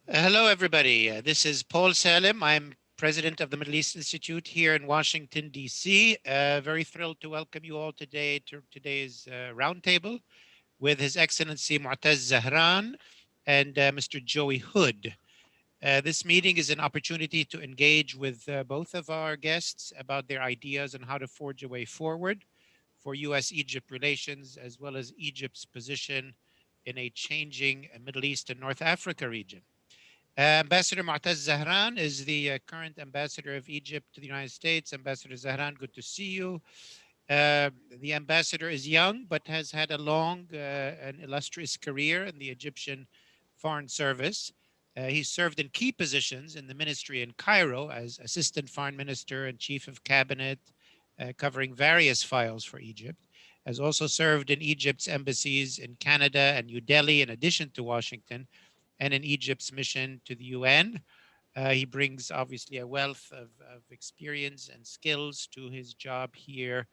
Hello, everybody. This is Paul Salim. I'm president of the Middle East Institute here in Washington, D.C. Very thrilled to welcome you all today to today's roundtable with His Excellency Martez Zahran and Mr. Joey Hood. This meeting is an opportunity to engage with both of our guests about their ideas on how to forge a way forward for U.S.-Egypt relations, as well as Egypt's position in a changing Middle East and North Africa region. Ambassador Martez Zahran is the current ambassador of Egypt to the United States. Ambassador Zahran, good to see you. The ambassador is young, but has had a long and illustrious career in the Egyptian Foreign Service. He served in key positions in the ministry in Cairo as assistant foreign minister and chief of cabinet, covering various files for Egypt. Has also served in Egypt's embassies in Canada and New Delhi, in addition to Washington, and in Egypt's mission to the UN. He brings obviously a wealth of experience and skills to his job here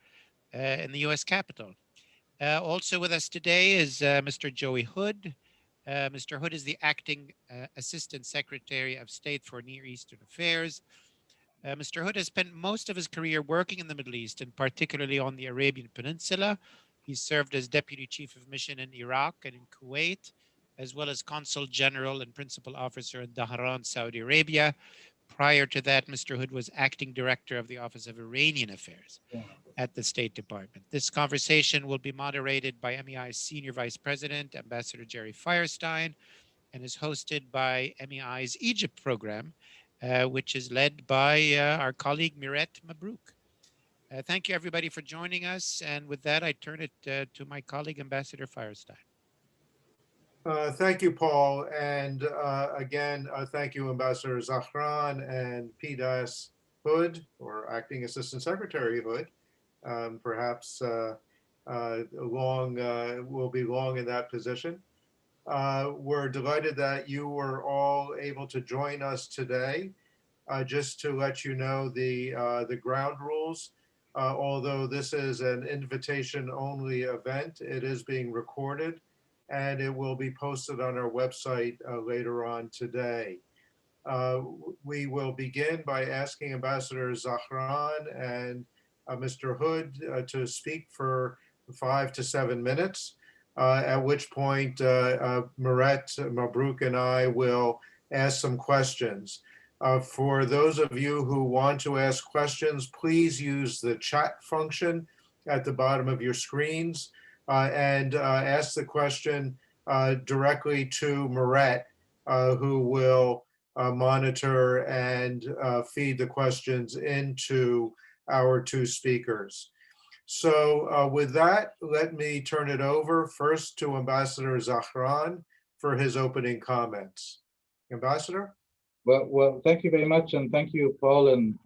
in the US Capitol. Also with us today is Mr. Joey Hood. Mr. Hood is the acting Assistant Secretary of State for Near Eastern Affairs. Mr. Hood has spent most of his career working in the Middle East, and particularly on the Arabian Peninsula. He served as Deputy Chief of Mission in Iraq and in Kuwait, as well as Consul General and Principal Officer in Zahran, Saudi Arabia. Prior to that, Mr. Hood was Acting Director of the Office of Iranian Affairs at the State Department. This conversation will be moderated by MEI's Senior Vice President, Ambassador Jerry Firestein, and is hosted by MEI's Egypt program, which is led by our colleague Miret Mabrouk. Thank you, everybody, for joining us. And with that, I turn it to my colleague, Ambassador Firestein. Thank you, Paul. And again, thank you, Ambassador Zahran and PDAS Hood, or Acting Assistant Secretary Hood. Perhaps will be long in that position. We're delighted that you were all able to join us today. Just to let you know the ground rules. Although this is an invitation-only event, it is being recorded, and it will be posted on our website later on today. We will begin by asking Ambassador Zahran and Mr. Hood to speak for 5 to 7 minutes, at which point Miret Mabrouk and I will ask some questions. For those of you who want to ask questions, please use the chat function at the bottom of your screens and ask the question directly to Miret, who will monitor and feed the questions into our two speakers. So with that, let me turn it over first to Ambassador Zahran for his opening comments. Ambassador? Well, thank you very much, and thank you, Paul, and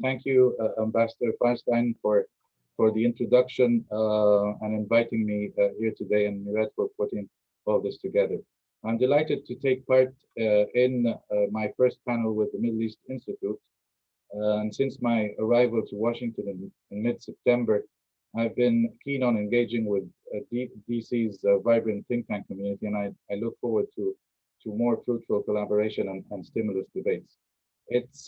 thank you, Ambassador Feinstein, for the introduction and inviting me here today, and Miret for putting all this together. I'm delighted to take part in my first panel with the Middle East Institute. And since my arrival to Washington in mid-September, I've been keen on engaging with DC's vibrant think tank community, and I look forward to more fruitful collaboration and stimulus debates. It's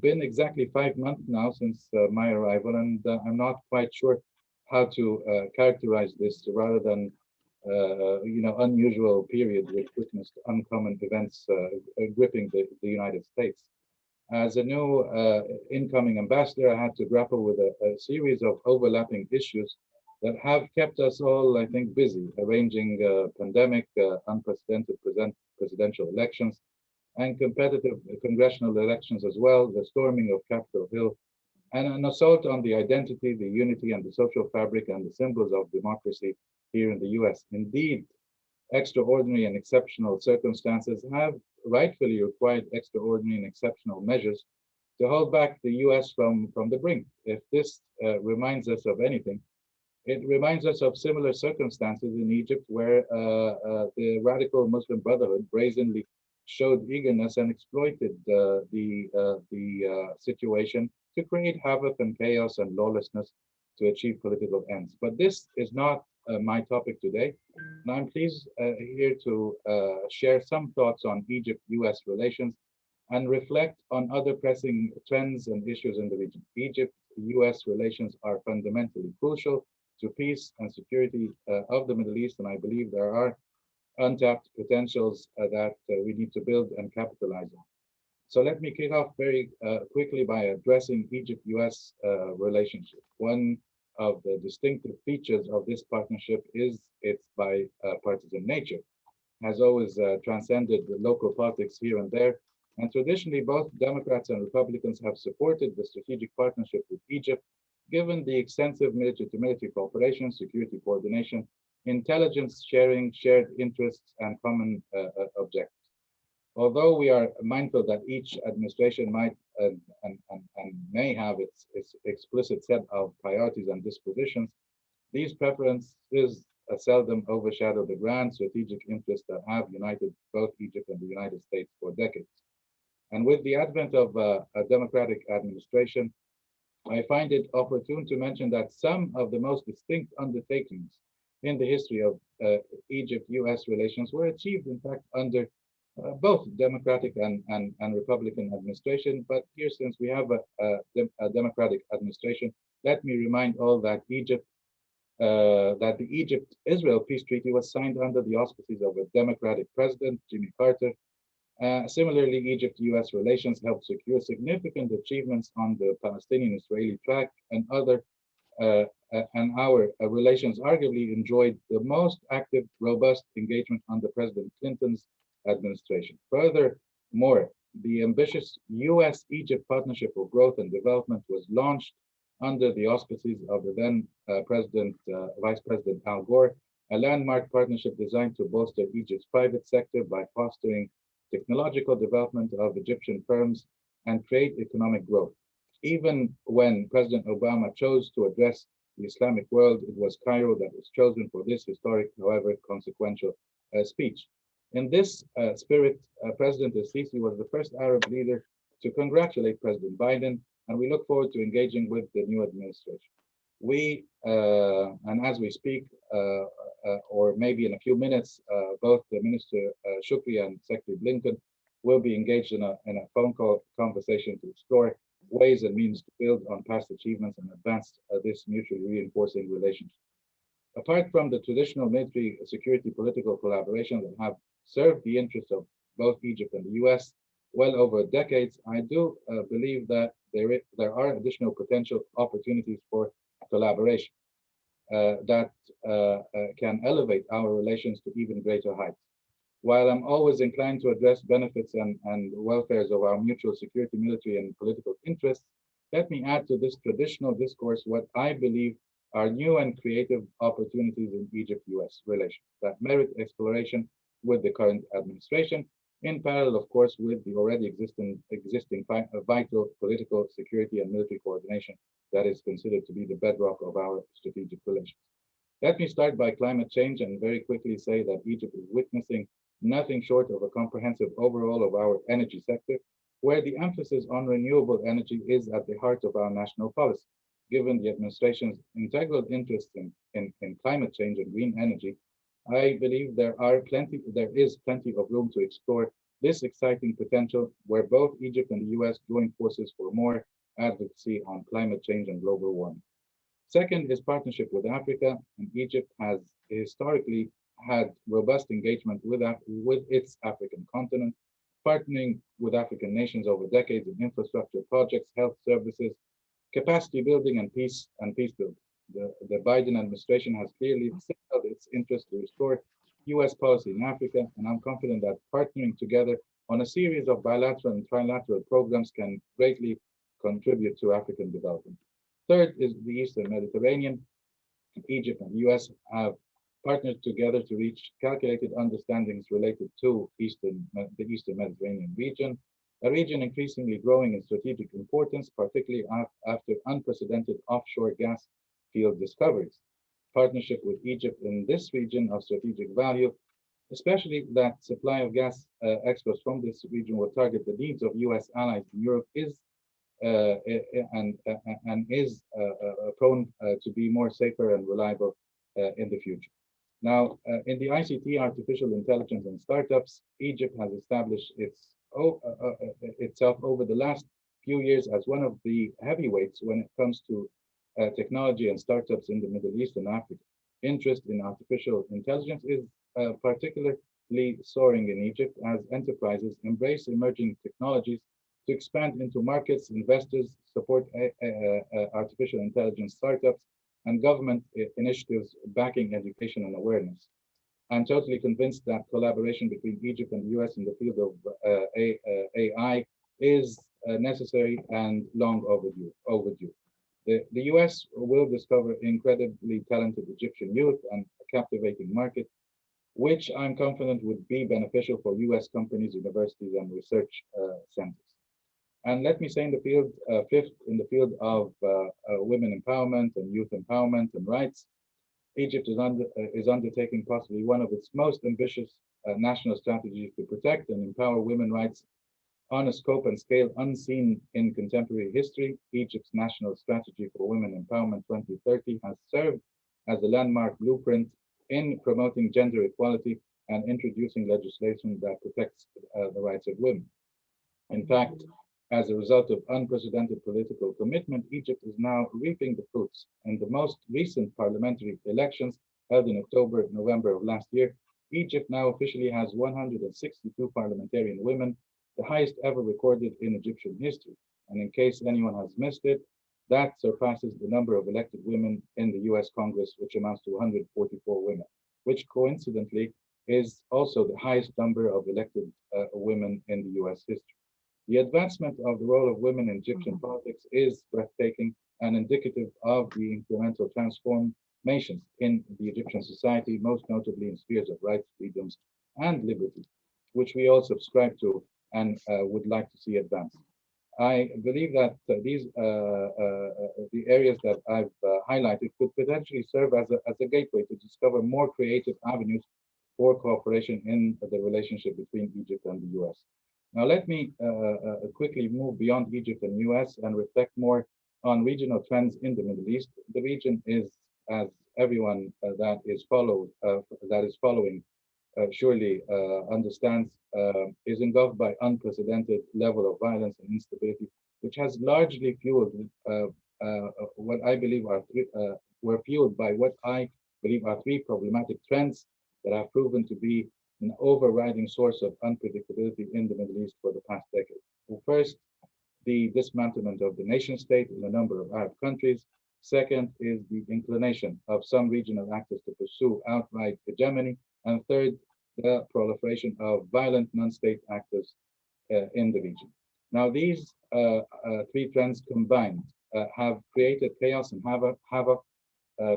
been exactly 5 months now since my arrival, and I'm not quite sure how to characterize this rather than unusual period which witnessed uncommon events gripping the United States. As a new incoming ambassador, I had to grapple with a series of overlapping issues that have kept us all, I think, busy, arranging pandemic, unprecedented presidential elections, and competitive congressional elections as well, the storming of Capitol Hill, and an assault on the identity, the unity, and the social fabric and the symbols of democracy here in the US. Indeed, extraordinary and exceptional circumstances have rightfully required extraordinary and exceptional measures to hold back the US from the brink. If this reminds us of anything, it reminds us of similar circumstances in Egypt where the radical Muslim Brotherhood brazenly showed eagerness and exploited the situation to create havoc and chaos and lawlessness to achieve political ends. But this is not my topic today. And I'm pleased here to share some thoughts on Egypt-US relations and reflect on other pressing trends and issues in the region. Egypt-US relations are fundamentally crucial to peace and security of the Middle East, and I believe there are untapped potentials that we need to build and capitalize on. So let me kick off very quickly by addressing Egypt-US relationship. One of the distinctive features of this partnership is its bipartisan nature, has always transcended the local politics here and there. And traditionally, both Democrats and Republicans have supported the strategic partnership with Egypt, given the extensive military-to-military cooperation, security coordination, intelligence sharing, shared interests, and common objectives. Although we are mindful that each administration might and may have its explicit set of priorities and dispositions, these preferences seldom overshadow the grand strategic interests that have united both Egypt and the United States for decades. And with the advent of a democratic administration, I find it opportune to mention that some of the most distinct undertakings in the history of Egypt-US relations were achieved, in fact, under both Democratic and Republican administration. But here, since we have a Democratic administration, let me remind all that the Egypt-Israel peace treaty was signed under the auspices of a Democratic president, Jimmy Carter. Similarly, Egypt-US relations helped secure significant achievements on the Palestinian-Israeli track, and our relations arguably enjoyed the most active, robust engagement under President Clinton's administration. Furthermore, the ambitious US-Egypt Partnership for Growth and Development was launched under the auspices of the then Vice President Al Gore, a landmark partnership designed to bolster Egypt's private sector by fostering technological development of Egyptian firms and create economic growth. Even when President Obama chose to address the Islamic world, it was Cairo that was chosen for this historic, however consequential, speech. In this spirit, President al-Sisi was the first Arab leader to congratulate President Biden, and we look forward to engaging with the new administration. And as we speak, or maybe in a few minutes, both the Minister Shukri and Secretary Blinken will be engaged in a phone call conversation to explore ways and means to build on past achievements and advance this mutually reinforcing relationship. Apart from the traditional military security political collaboration that have served the interests of both Egypt and the US well over decades, I do believe that there are additional potential opportunities for collaboration that can elevate our relations to even greater heights. While I'm always inclined to address benefits and welfares of our mutual security, military, and political interests, let me add to this traditional discourse what I believe are new and creative opportunities in Egypt-US relations that merit exploration with the current administration, in parallel, of course, with the already existing vital political, security, and military coordination that is considered to be the bedrock of our strategic relations. Let me start by climate change and very quickly say that Egypt is witnessing nothing short of a comprehensive overhaul of our energy sector, where the emphasis on renewable energy is at the heart of our national policy. Given the administration's integral interest in climate change and green energy, I believe there is plenty of room to explore this exciting potential where both Egypt and the US join forces for more advocacy on climate change and global warming. Second is partnership with Africa, and Egypt has historically had robust engagement with its African continent, partnering with African nations over decades in infrastructure projects, health services, capacity building, and peace building. The Biden administration has clearly signaled its interest to restore US policy in Africa, and I'm confident that partnering together on a series of bilateral and trilateral programs can greatly contribute to African development. Third is the Eastern Mediterranean. Egypt and the US have partnered together to reach calculated understandings related to the Eastern Mediterranean region, a region increasingly growing in strategic importance, particularly after unprecedented offshore gas field discoveries. Partnership with Egypt in this region of strategic value, especially that supply of gas exports from this region will target the needs of US allies in Europe, is prone to be more safer and reliable in the future. Now, in the ICT, artificial intelligence and startups, Egypt has established itself over the last few years as one of the heavyweights when it comes to technology and startups in the Middle East and Africa. Interest in artificial intelligence is particularly soaring in Egypt as enterprises embrace emerging technologies to expand into markets, investors support artificial intelligence startups, and government initiatives backing education and awareness. I'm totally convinced that collaboration between Egypt and the US in the field of AI is necessary and long overdue. The US will discover incredibly talented Egyptian youth and a captivating market, which I'm confident would be beneficial for US companies, universities, and research centers. And let me say in the field, fifth, in the field of women empowerment and youth empowerment and rights, Egypt is undertaking possibly one of its most ambitious national strategies to protect and empower women's rights on a scope and scale unseen in contemporary history. Egypt's National Strategy for Women Empowerment 2030 has served as a landmark blueprint in promoting gender equality and introducing legislation that protects the rights of women. In fact, as a result of unprecedented political commitment, Egypt is now reaping the fruits. In the most recent parliamentary elections held in October, November of last year, Egypt now officially has 162 parliamentarian women, the highest ever recorded in Egyptian history. And in case anyone has missed it, that surpasses the number of elected women in the US Congress, which amounts to 144 women, which coincidentally is also the highest number of elected women in the US history. The advancement of the role of women in Egyptian politics is breathtaking and indicative of the incremental transformations in the Egyptian society, most notably in spheres of rights, freedoms, and liberty, which we all subscribe to and would like to see advance. I believe that the areas that I've highlighted could potentially serve as a gateway to discover more creative avenues for cooperation in the relationship between Egypt and the US. Now, let me quickly move beyond Egypt and US and reflect more on regional trends in the Middle East. The region is, as everyone that is following surely understands, is engulfed by unprecedented level of violence and instability, which has largely fueled what I believe were fueled by what I believe are three problematic trends that have proven to be an overriding source of unpredictability in the Middle East for the past decade. Well, first, the dismantlement of the nation state in a number of Arab countries. Second is the inclination of some regional actors to pursue outright hegemony. And third, the proliferation of violent non-state actors in the region. Now, these three trends combined have created chaos and havoc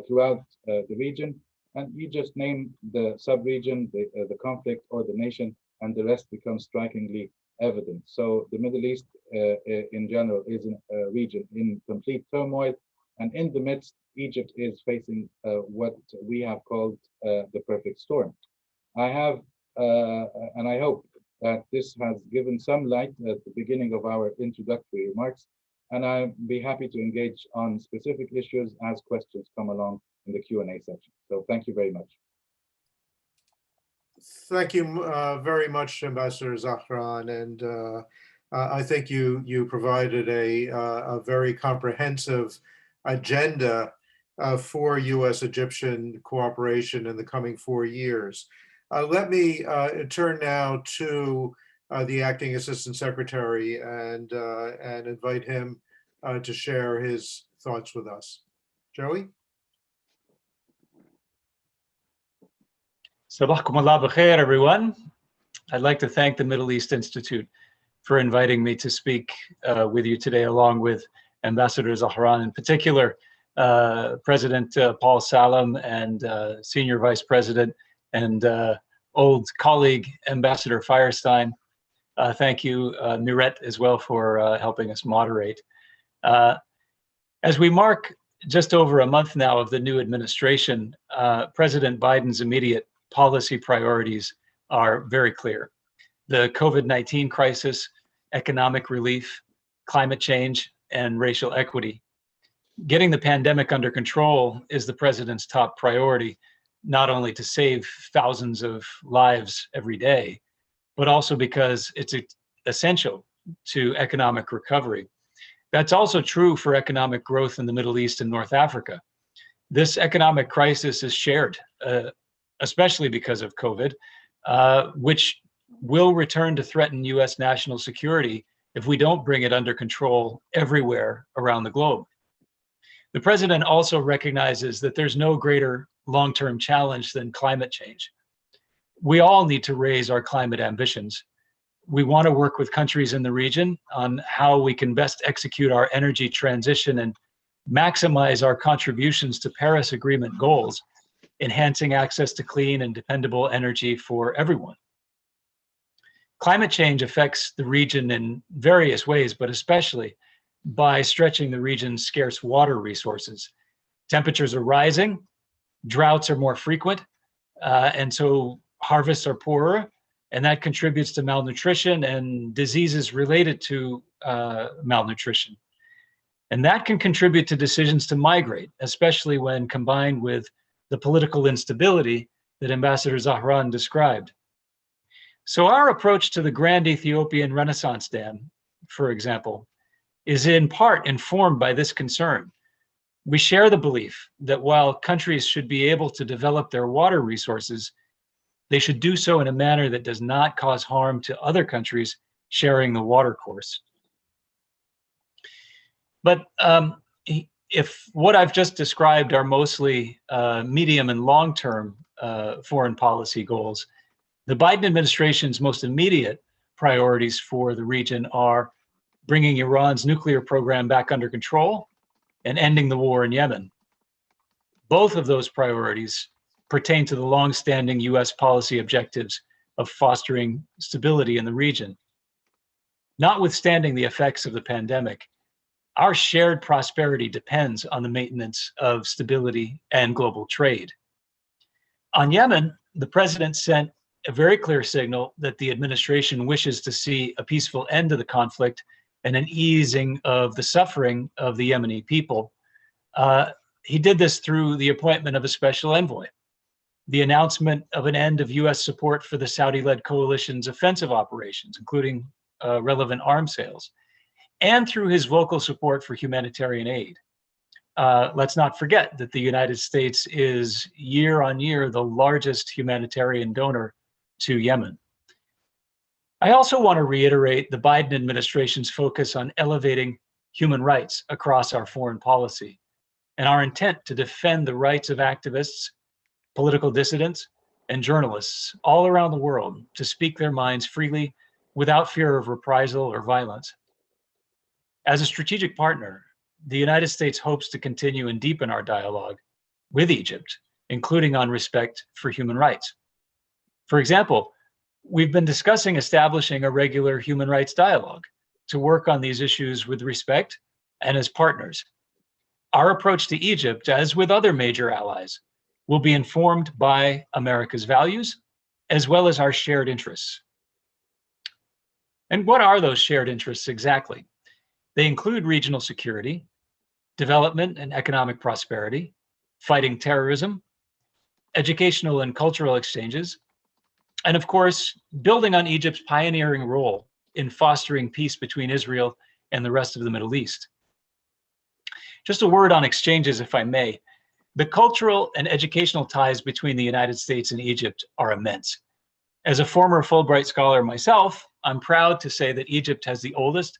throughout the region. And you just name the sub-region, the conflict, or the nation, and the rest becomes strikingly evident. So the Middle East in general is a region in complete turmoil. And in the midst, Egypt is facing what we have called the perfect storm. I have, and I hope that this has given some light at the beginning of our introductory remarks, and I'll be happy to engage on specific issues as questions come along in the Q&A section. So thank you very much. Thank you very much, Ambassador Zahran, and I think you provided a very comprehensive agenda for U.S.-Egyptian cooperation in the coming 4 years. Let me turn now to the Acting Assistant Secretary and invite him to share his thoughts with us. Joey? Sabahkum Allah b'khair, everyone. I'd like to thank the Middle East Institute for inviting me to speak with you today, along with Ambassador Zahran, in particular, President Paul Salem, and Senior Vice President and old colleague, Ambassador Firestein. Thank you, Nuret, as well, for helping us moderate. As we mark just over a month now of the new administration, President Biden's immediate policy priorities are very clear. The COVID-19 crisis, economic relief, climate change, and racial equity. Getting the pandemic under control is the president's top priority, not only to save thousands of lives every day, but also because it's essential to economic recovery. That's also true for economic growth in the Middle East and North Africa. This economic crisis is shared, especially because of COVID, which will return to threaten US national security if we don't bring it under control everywhere around the globe. The president also recognizes that there's no greater long-term challenge than climate change. We all need to raise our climate ambitions. We want to work with countries in the region on how we can best execute our energy transition and maximize our contributions to Paris Agreement goals, enhancing access to clean and dependable energy for everyone. Climate change affects the region in various ways, but especially by stretching the region's scarce water resources. Temperatures are rising, droughts are more frequent, and so harvests are poorer, and that contributes to malnutrition and diseases related to malnutrition. And that can contribute to decisions to migrate, especially when combined with the political instability that Ambassador Zahran described. So our approach to the Grand Ethiopian Renaissance Dam, for example, is in part informed by this concern. We share the belief that while countries should be able to develop their water resources, they should do so in a manner that does not cause harm to other countries sharing the water course. But if what I've just described are mostly medium and long-term foreign policy goals, the Biden administration's most immediate priorities for the region are bringing Iran's nuclear program back under control and ending the war in Yemen. Both of those priorities pertain to the long-standing US policy objectives of fostering stability in the region. Notwithstanding the effects of the pandemic, our shared prosperity depends on the maintenance of stability and global trade. On Yemen, the president sent a very clear signal that the administration wishes to see a peaceful end to the conflict and an easing of the suffering of the Yemeni people. He did this through the appointment of a special envoy, the announcement of an end of US support for the Saudi-led coalition's offensive operations, including relevant arms sales, and through his vocal support for humanitarian aid. Let's not forget that the United States is year on year the largest humanitarian donor to Yemen. I also want to reiterate the Biden administration's focus on elevating human rights across our foreign policy and our intent to defend the rights of activists, political dissidents, and journalists all around the world to speak their minds freely without fear of reprisal or violence. As a strategic partner, the United States hopes to continue and deepen our dialogue with Egypt, including on respect for human rights. For example, we've been discussing establishing a regular human rights dialogue to work on these issues with respect and as partners. Our approach to Egypt, as with other major allies, will be informed by America's values as well as our shared interests. And what are those shared interests exactly? They include regional security, development and economic prosperity, fighting terrorism, educational and cultural exchanges, and of course, building on Egypt's pioneering role in fostering peace between Israel and the rest of the Middle East. Just a word on exchanges, if I may. The cultural and educational ties between the United States and Egypt are immense. As a former Fulbright scholar myself, I'm proud to say that Egypt has the oldest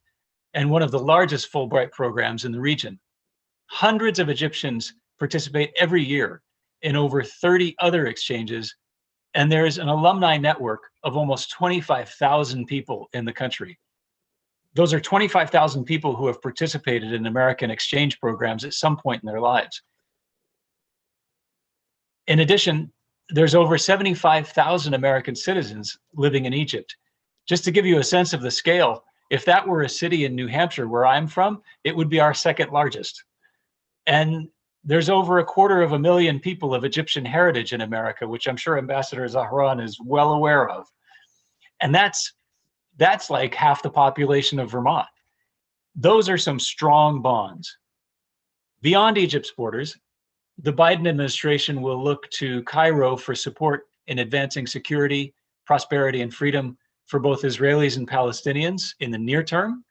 and one of the largest Fulbright programs in the region. Hundreds of Egyptians participate every year in over 30 other exchanges, and there is an alumni network of almost 25,000 people in the country. Those are 25,000 people who have participated in American exchange programs at some point in their lives. In addition, there's over 75,000 American citizens living in Egypt. Just to give you a sense of the scale, if that were a city in New Hampshire, where I'm from, it would be our second largest. And there's over 250,000 people of Egyptian heritage in America, which I'm sure Ambassador Zahran is well aware of. And that's like half the population of Vermont. Those are some strong bonds. Beyond Egypt's borders, the Biden administration will look to Cairo for support in advancing security, prosperity, and freedom for both Israelis and Palestinians in the near term.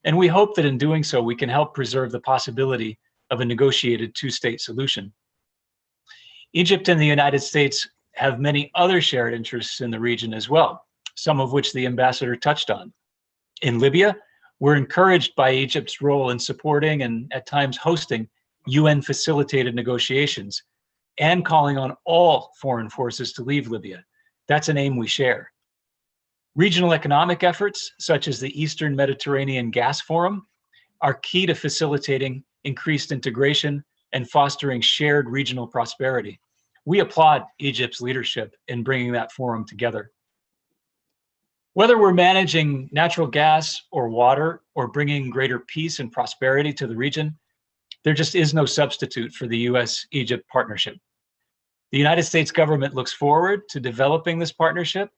And we hope that in doing so, we can help preserve the possibility of a negotiated two-state solution. Egypt and the United States have many other shared interests in the region as well, some of which the ambassador touched on. In Libya, we're encouraged by Egypt's role in supporting and at times hosting UN-facilitated negotiations and calling on all foreign forces to leave Libya. That's an aim we share. Regional economic efforts, such as the Eastern Mediterranean Gas Forum, are key to facilitating increased integration and fostering shared regional prosperity. We applaud Egypt's leadership in bringing that forum together. Whether we're managing natural gas or water or bringing greater peace and prosperity to the region, there just is no substitute for the US-Egypt partnership. The United States government looks forward to developing this partnership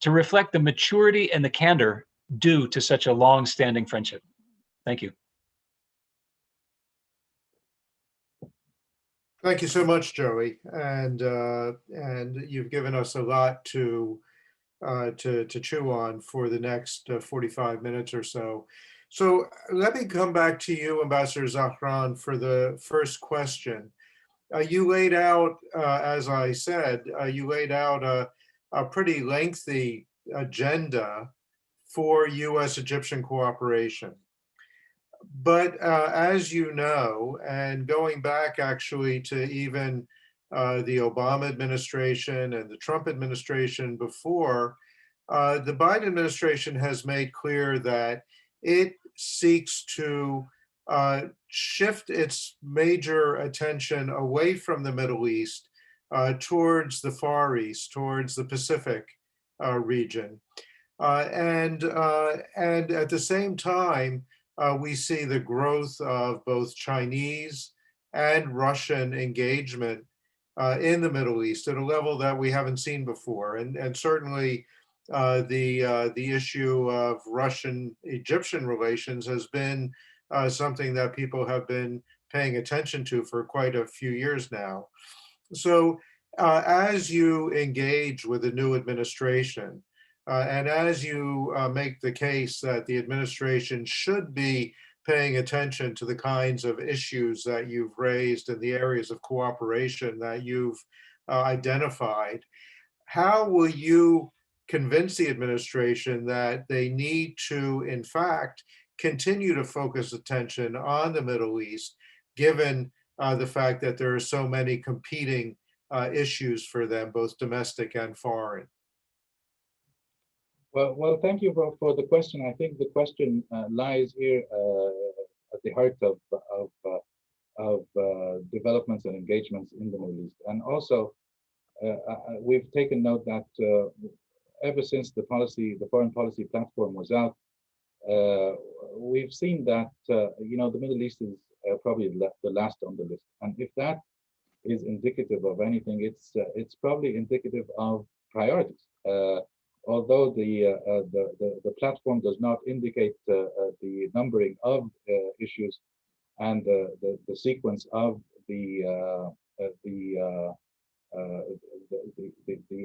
to reflect the maturity and the candor due to such a long-standing friendship. Thank you. Thank you so much, Joey. And you've given us a lot to chew on for the next 45 minutes or so. So let me come back to you, Ambassador Zahran, for the first question. You laid out, as I said, you laid out a pretty lengthy agenda for US-Egyptian cooperation. But as you know, and going back actually to even the Obama administration and the Trump administration before, the Biden administration has made clear that it seeks to shift its major attention away from the Middle East towards the Far East, towards the Pacific region. And at the same time, we see the growth of both Chinese and Russian engagement in the Middle East at a level that we haven't seen before. And certainly the issue of Russian-Egyptian relations has been something that people have been paying attention to for quite a few years now. So as you engage with the new administration, and as you make the case that the administration should be paying attention to the kinds of issues that you've raised and the areas of cooperation that you've identified, how will you convince the administration that they need to, in fact, continue to focus attention on the Middle East, given the fact that there are so many competing issues for them, both domestic and foreign? Well, thank you for the question. I think the question lies here at the heart of developments and engagements in the Middle East. And also, we've taken note that ever since the foreign policy platform was out, we've seen that the Middle East is probably the last on the list. And if that is indicative of anything, it's probably indicative of priorities. Although the platform does not indicate the numbering of issues and the sequence of the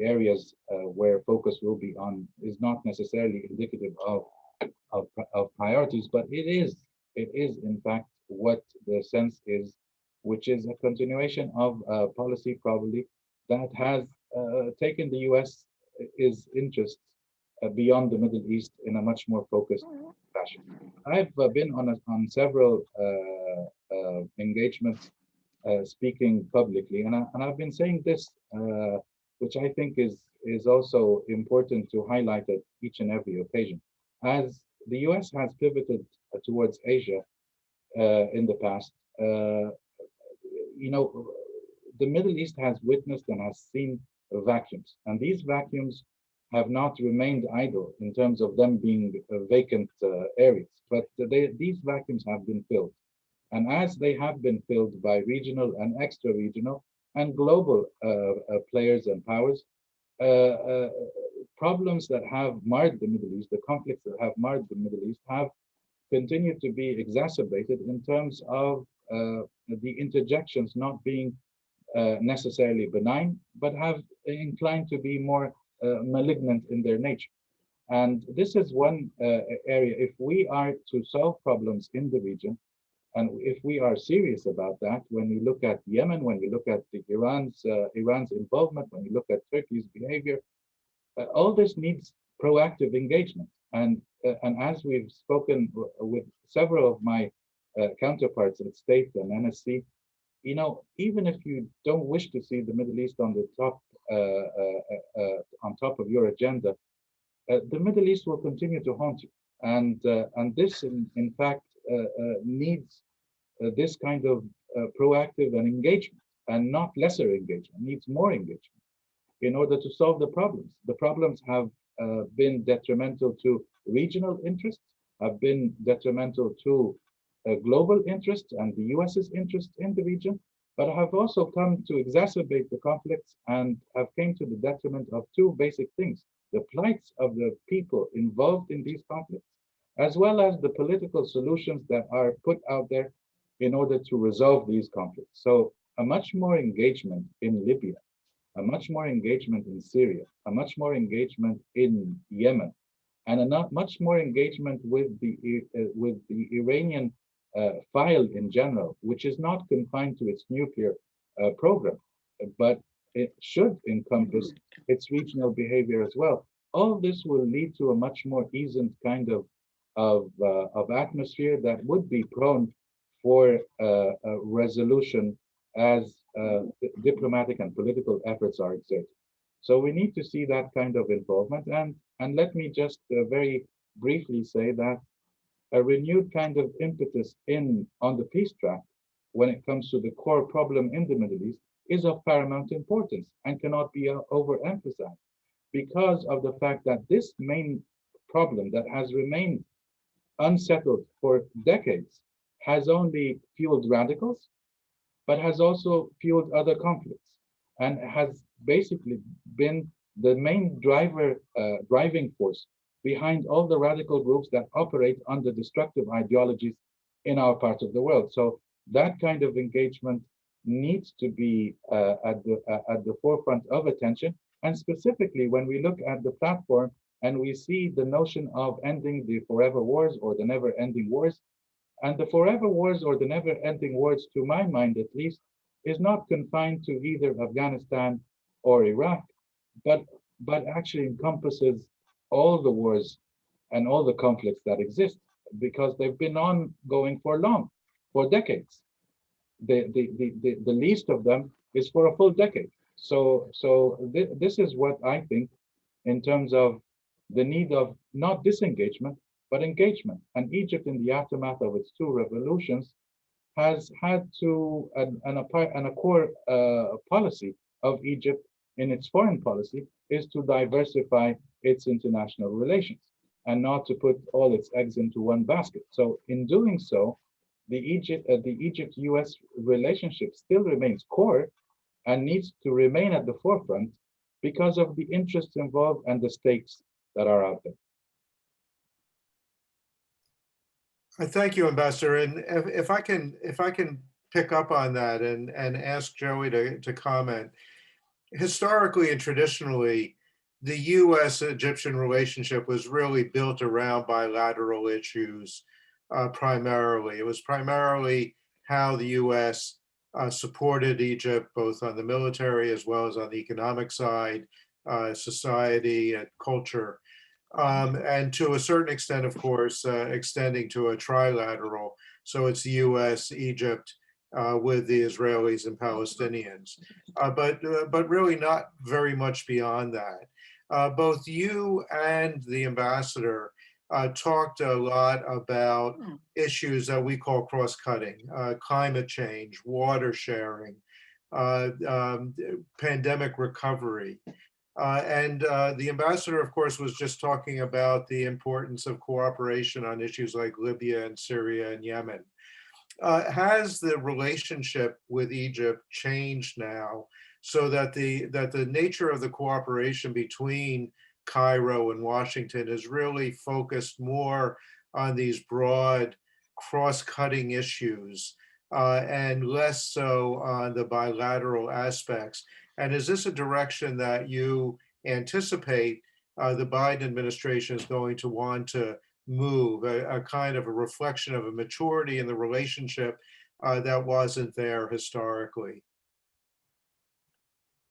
areas where focus will be on is not necessarily indicative of priorities, but it is in fact what the sense is, which is a continuation of a policy probably that has taken the US interests beyond the Middle East in a much more focused fashion. I've been on several engagements speaking publicly, and I've been saying this, which I think is also important to highlight at each and every occasion. As the US has pivoted towards Asia in the past, the Middle East has witnessed and has seen vacuums, and these vacuums have not remained idle in terms of them being vacant areas, but these vacuums have been filled. And as they have been filled by regional and extra-regional and global players and powers, problems that have marred the Middle East, the conflicts that have marred the Middle East have continued to be exacerbated in terms of the interjections not being necessarily benign, but have inclined to be more malignant in their nature. And this is one area. If we are to solve problems in the region, and if we are serious about that, when we look at Yemen, when we look at Iran's involvement, when we look at Turkey's behavior, all this needs proactive engagement. And as we've spoken with several of my counterparts at State and NSC, you know, even if you don't wish to see the Middle East on top of your agenda, the Middle East will continue to haunt you, and this, in fact, needs this kind of proactive and engagement, and not lesser engagement. Needs more engagement in order to solve the problems. The problems have been detrimental to regional interests, have been detrimental to global interests and the US's interest in the region, but have also come to exacerbate the conflicts and have came to the detriment of two basic things: the plights of the people involved in these conflicts, as well as the political solutions that are put out there in order to resolve these conflicts. So a much more engagement in Libya, a much more engagement in Syria, a much more engagement in Yemen, and a not much more engagement with the Iranian file in general, which is not confined to its nuclear program, but it should encompass its regional behavior as well. All this will lead to a much more eased kind of atmosphere that would be prone for a resolution as diplomatic and political efforts are exerted. So we need to see that kind of involvement. And let me just very briefly say that a renewed kind of impetus on the peace track when it comes to the core problem in the Middle East is of paramount importance and cannot be overemphasized, because of the fact that this main problem that has remained unsettled for decades has only fueled radicals, but has also fueled other conflicts, and has basically been the main driving force behind all the radical groups that operate under destructive ideologies in our part of the world. So that kind of engagement needs to be at the forefront of attention. And specifically, when we look at the platform and we see the notion of ending the forever wars or the never-ending wars, and the forever wars or the never-ending wars, to my mind at least, is not confined to either Afghanistan or Iraq, but actually encompasses all the wars and all the conflicts that exist, because they've been ongoing for decades. The least of them is for a full decade. So this is what I think in terms of the need of not disengagement, but engagement. And Egypt, in the aftermath of its two revolutions, has had to, and a core policy of Egypt in its foreign policy is to diversify its international relations and not to put all its eggs into one basket. So in doing so, the Egypt-US relationship still remains core and needs to remain at the forefront because of the interests involved and the stakes that are out there. I thank you, Ambassador. And if I can pick up on that and ask Joey to comment. Historically and traditionally, the US-Egyptian relationship was really built around bilateral issues primarily. It was primarily how the US supported Egypt, both on the military as well as on the economic side, society and culture. And to a certain extent, of course, extending to a trilateral. So it's the US, Egypt, with the Israelis and Palestinians, but really not very much beyond that. Both you and the ambassador talked a lot about issues that we call cross-cutting, climate change, water sharing, pandemic recovery. And the ambassador, of course, was just talking about the importance of cooperation on issues like Libya and Syria and Yemen. Has the relationship with Egypt changed now so that the nature of the cooperation between Cairo and Washington is really focused more on these broad cross-cutting issues and less so on the bilateral aspects. And is this a direction that you anticipate the Biden administration is going to want to move, a kind of a reflection of a maturity in the relationship that wasn't there historically?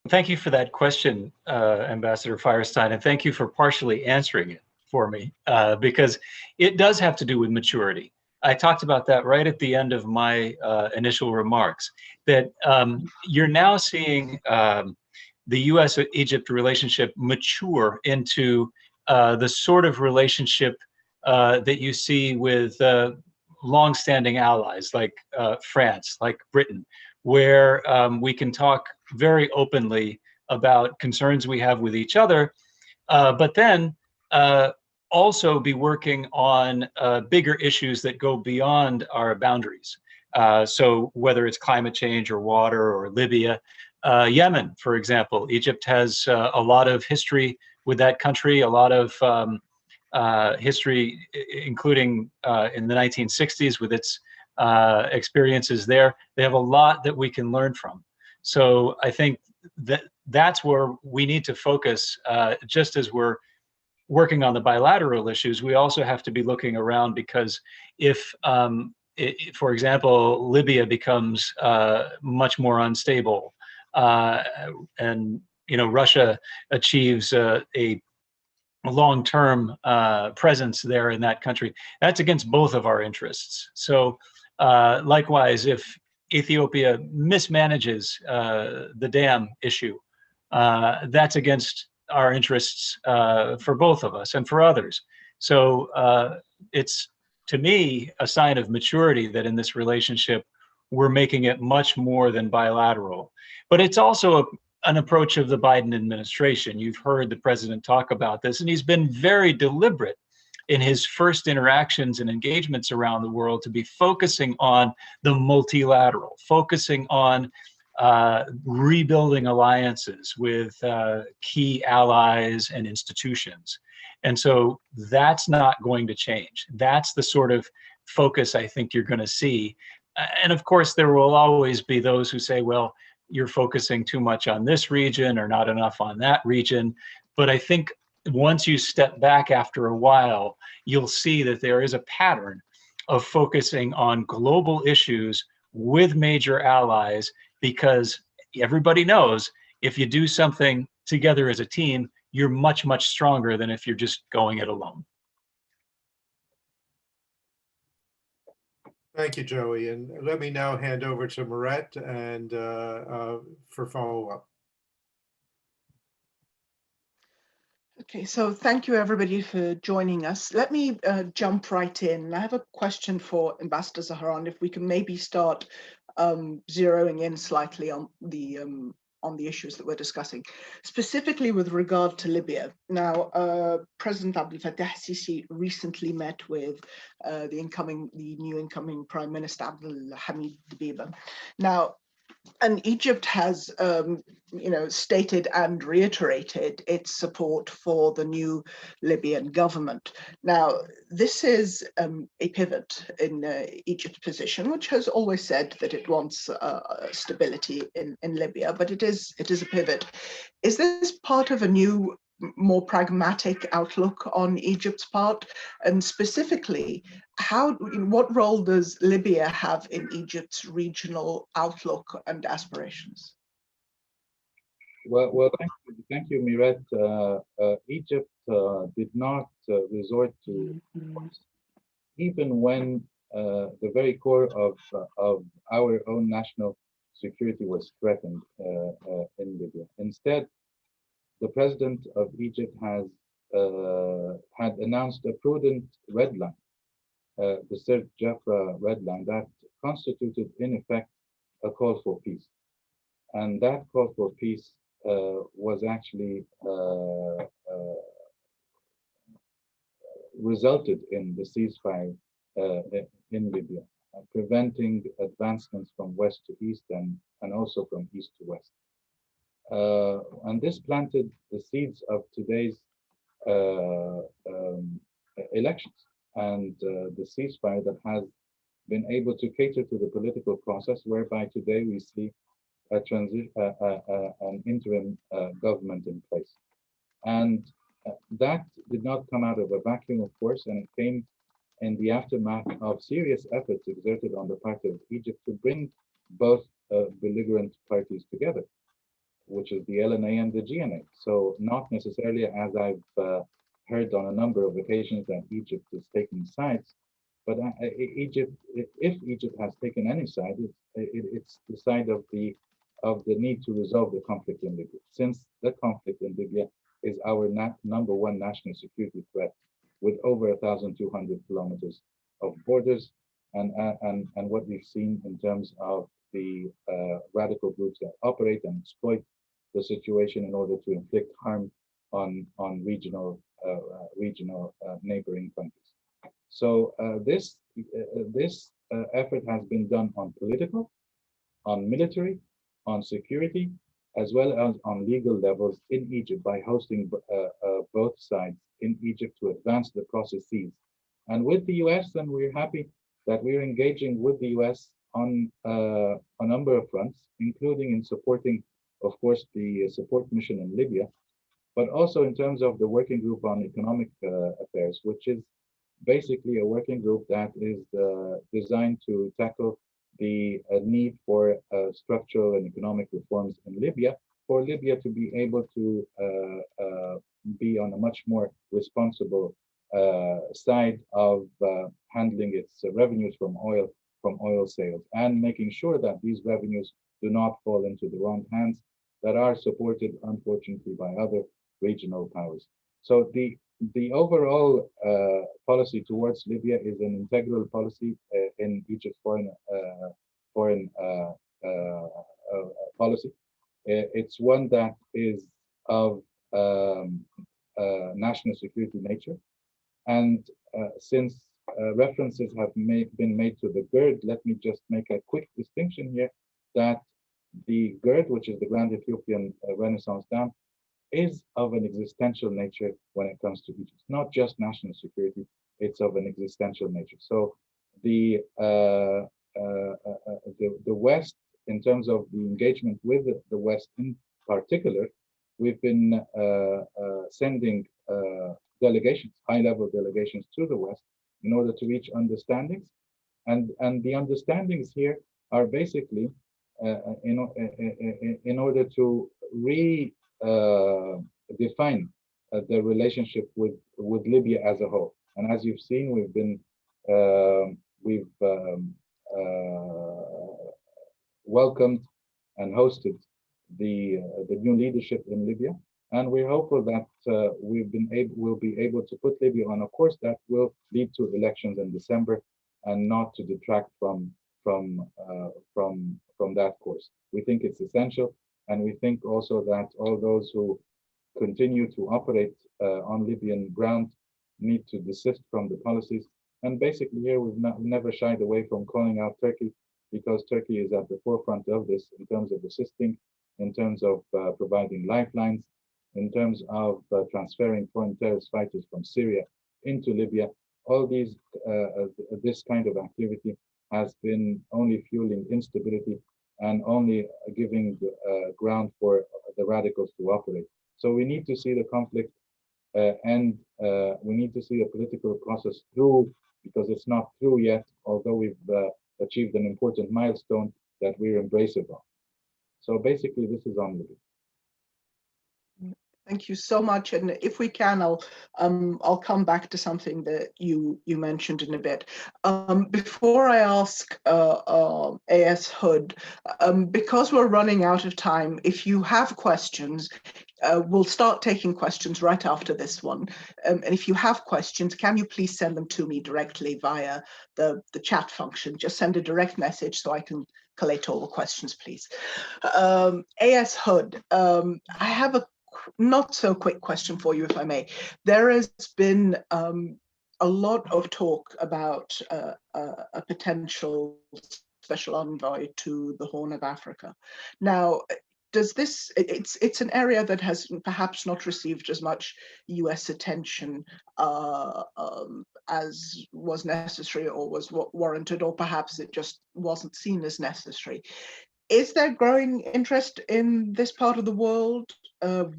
Thank you for that question, Ambassador Firestein, and thank you for partially answering it for me, because it does have to do with maturity. I talked about that right at the end of my initial remarks, that you're now seeing the US-Egypt relationship mature into the sort of relationship that you see with longstanding allies like France, like Britain, where we can talk very openly about concerns we have with each other, but then also be working on bigger issues that go beyond our boundaries. So whether it's climate change or water or Libya, Yemen, for example, Egypt has a lot of history with that country, a lot of history, including in the 1960s with its experiences there. They have a lot that we can learn from. So I think that that's where we need to focus, just as we're working on the bilateral issues. We also have to be looking around, because if, for example, Libya becomes much more unstable, and Russia achieves a long-term presence there in that country, that's against both of our interests. So likewise, if Ethiopia mismanages the dam issue, that's against our interests for both of us and for others. So it's, to me, a sign of maturity that in this relationship, we're making it much more than bilateral. But it's also an approach of the Biden administration. You've heard the president talk about this, and he's been very deliberate in his first interactions and engagements around the world to be focusing on the multilateral, focusing on rebuilding alliances with key allies and institutions. And so that's not going to change. That's the sort of focus I think you're going to see. And of course, there will always be those who say, well, you're focusing too much on this region or not enough on that region. But I think once you step back after a while, you'll see that there is a pattern of focusing on global issues with major allies, because everybody knows if you do something together as a team, you're much, much stronger than if you're just going it alone. Thank you, Joey. And let me now hand over to Martez and for follow-up. Okay, so thank you everybody for joining us. Let me jump right in. I have a question for Ambassador Zahran, if we can maybe start zeroing in slightly on the issues that we're discussing, specifically with regard to Libya. Now, President Abdel Fattah Sisi recently met with the new incoming Prime Minister Abdel Hamid Dbeibah. Now, and Egypt has, stated and reiterated its support for the new Libyan government. Now, this is a pivot in Egypt's position, which has always said that it wants stability in Libya, but it is a pivot. Is this part of a new, more pragmatic outlook on Egypt's part? And specifically, what role does Libya have in Egypt's regional outlook and aspirations? Well, thank you, Miret. Egypt did not resort to force, even when the very core of our own national security was threatened in Libya. Instead, the president of Egypt had announced a prudent red line, the Sir Jafra red line, that constituted in effect a call for peace. And that call for peace was actually resulted in the ceasefire in Libya, preventing advancements from west to east and also from east to west. And this planted the seeds of today's elections and the ceasefire that has been able to cater to the political process, whereby today we see a an interim government in place. And that did not come out of a vacuum, of course, and it came in the aftermath of serious efforts exerted on the part of Egypt to bring both belligerent parties together, which is the LNA and the GNA. So not necessarily, as I've heard on a number of occasions, that Egypt is taking sides, but Egypt, if Egypt has taken any side, it's the side of the need to resolve the conflict in Libya, since the conflict in Libya is our number one national security threat, with over 1,200 kilometers of borders, and what we've seen in terms of the radical groups that operate and exploit the situation in order to inflict harm on regional neighboring countries. So this effort has been done on political, on military, on security, as well as on legal levels in Egypt by hosting both sides in Egypt to advance the processes. And with the US, and we're happy that we're engaging with the US on a number of fronts, including in supporting, of course, the support mission in Libya, but also in terms of the working group on economic affairs, which is basically a working group that is designed to tackle the need for structural and economic reforms in Libya, for Libya to be able to be on a much more responsible side of handling its revenues from oil sales, and making sure that these revenues do not fall into the wrong hands that are supported, unfortunately, by other regional powers. So the overall policy towards Libya is an integral policy in Egypt's foreign policy. It's one that is of national security nature, and since references have been made to the GERD, let me just make a quick distinction here that the GERD, which is the Grand Ethiopian Renaissance Dam, is of an existential nature when it comes to Egypt. It's not just national security, it's of an existential nature. So the West, in terms of the engagement with the West in particular, we've been sending delegations, high-level delegations to the West in order to reach understandings. And the understandings here are basically in order to define the relationship with Libya as a whole. And as you've seen, we've welcomed and hosted the new leadership in Libya, and we're hopeful that we'll be able to put Libya on a course that will lead to elections in December, and not to detract from that course. We think it's essential, and we think also that all those who continue to operate on Libyan ground need to desist from the policies. And basically here we've never shied away from calling out Turkey, because Turkey is at the forefront of this in terms of assisting, in terms of providing lifelines, in terms of transferring foreign terrorist fighters from Syria into Libya. All these, this kind of activity has been only fueling instability and only giving ground for the radicals to operate. So we need to see the conflict and we need to see the political process through, because it's not through yet, although we've achieved an important milestone that we're embracive of. So basically, this is on Libya. Thank you so much. And if we can, I'll come back to something that you mentioned in a bit. Before I ask AS Hood, because we're running out of time, if you have questions, we'll start taking questions right after this one. And if you have questions, can you please send them to me directly via the chat function? Just send a direct message so I can collate all the questions, please. AS Hood, I have a not so quick question for you, if I may. There has been a lot of talk about a potential special envoy to the Horn of Africa. Now, does this, it's an area that has perhaps not received as much US attention as was necessary or was warranted, or perhaps it just wasn't seen as necessary. Is there growing interest in this part of the world?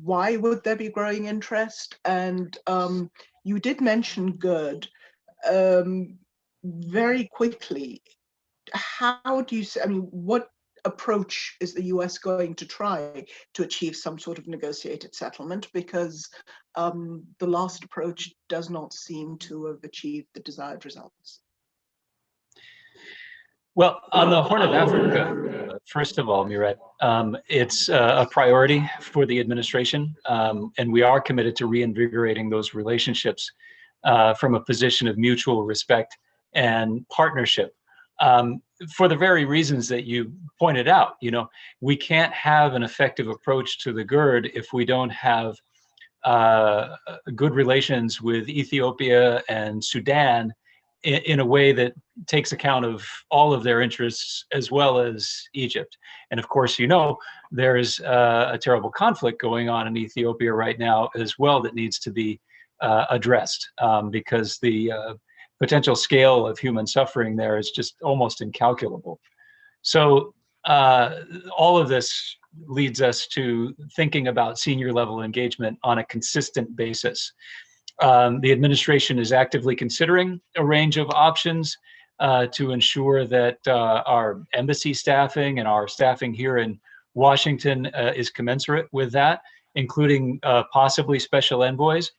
Why would there be growing interest? And you did mention GERD. Very quickly, how do you, I mean, what approach is the US going to try to achieve some sort of negotiated settlement? Because the last approach does not seem to have achieved the desired results. Well, on the Horn of Africa, first of all, Miret, it's a priority for the administration, and we are committed to reinvigorating those relationships from a position of mutual respect and partnership. For the very reasons that you pointed out, you know, we can't have an effective approach to the GERD if we don't have good relations with Ethiopia and Sudan in a way that takes account of all of their interests as well as Egypt. And of course, you know, there's a terrible conflict going on in Ethiopia right now as well that needs to be addressed because the potential scale of human suffering there is just almost incalculable. So all of this leads us to thinking about senior level engagement on a consistent basis. The administration is actively considering a range of options to ensure that our embassy staffing and our staffing here in Washington is commensurate with that, including possibly special envoys